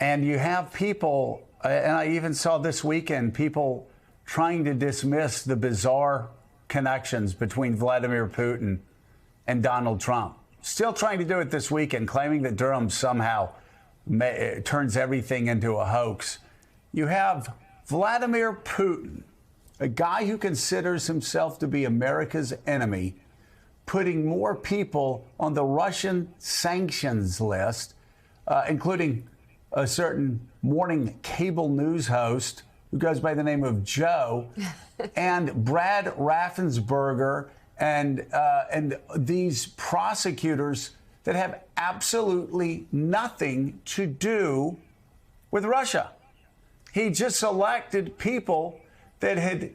And you have people, and I even saw this weekend, people trying to dismiss the bizarre connections between Vladimir Putin and Donald Trump. Still trying to do it this weekend, claiming that Durham somehow turns everything into a hoax. You have Vladimir Putin, a guy who considers himself to be America's enemy, putting more people on the Russian sanctions list, including a certain morning cable news host who goes by the name of Joe, and Brad Raffensperger, and these prosecutors that have absolutely nothing to do with Russia. He just selected people that had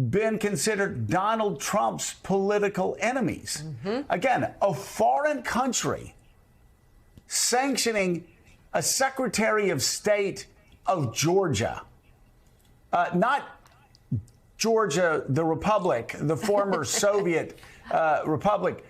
been considered Donald Trump's political enemies. Again, a foreign country sanctioning a Secretary of State of Georgia, not Georgia, the Republic, the former Soviet Republic,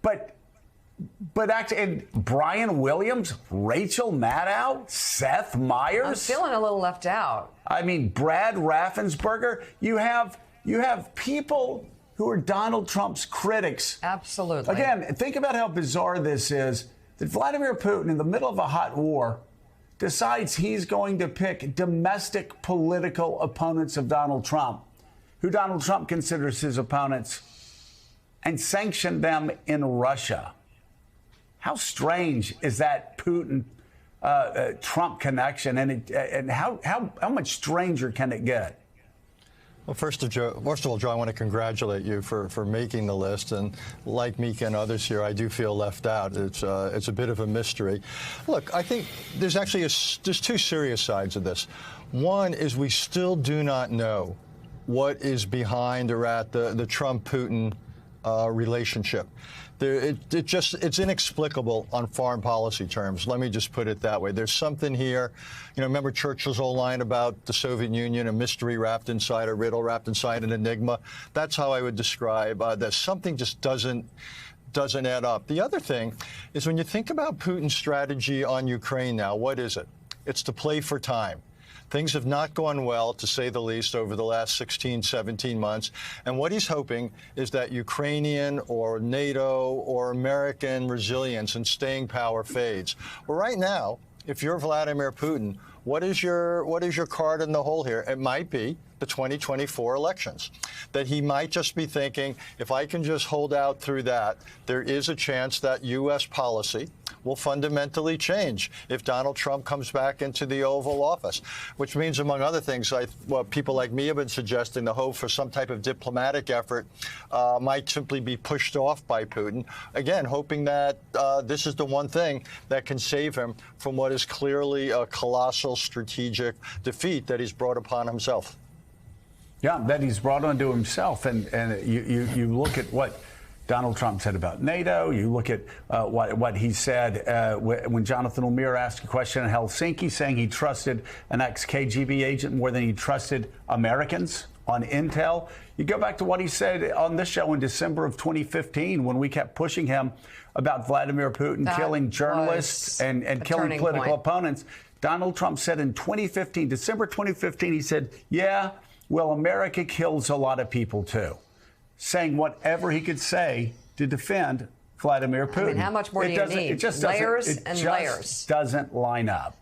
but actually, and Brian Williams, Rachel Maddow, Seth Meyers. I'm feeling a little left out. I mean, Brad Raffensperger. You have people who are Donald Trump's critics. Absolutely. Again, think about how bizarre this is, that Vladimir Putin, in the middle of a hot war, decides he's going to pick domestic political opponents of Donald Trump, who Donald Trump considers his opponents, and sanction them in Russia. How strange is that Putin-Trump connection, and how much stranger can it get? Well, first of all, Joe, I want to congratulate you for making the list. And like Mika and others here, I do feel left out. It's a bit of a mystery. Look, I think there's actually there's two serious sides of this. One is we still do not know what is behind or at the Trump-Putin relationship. It's inexplicable on foreign policy terms. Let me just put it that way. There's something here. You know, remember Churchill's old line about the Soviet Union, a mystery wrapped inside a riddle, wrapped inside an enigma? That's how I would describe that. Something just doesn't add up. The other thing is, when you think about Putin's strategy on Ukraine now, what is it? It's to play for time. Things have not gone well, to say the least, over the last 16, 17 months. And what he's hoping is that Ukrainian or NATO or American resilience and staying power fades. Well, right now, if you're Vladimir Putin, what is your card in the hole here? It might be the 2024 elections, that he might just be thinking, if I can just hold out through that, there is a chance that U.S. policy will fundamentally change if Donald Trump comes back into the Oval Office, which means, among other things, what people like me have been suggesting, the hope for some type of diplomatic effort might simply be pushed off by Putin, again, hoping that this is the one thing that can save him from what is clearly a colossal strategic defeat that he's brought upon himself. Yeah, that he's brought onto himself. And you look at what Donald Trump said about NATO. You look at what he said when Jonathan O'Meara asked a question in Helsinki, saying he trusted an ex-KGB agent more than he trusted Americans on intel. You go back to what he said on this show in December of 2015, when we kept pushing him about Vladimir Putin killing journalists and killing political opponents. Donald Trump said in 2015, December 2015, he said, yeah, well, America kills a lot of people, too, saying whatever he could say to defend Vladimir Putin. I mean, how much more do you need? It just layers and layers. layers. Doesn't line up.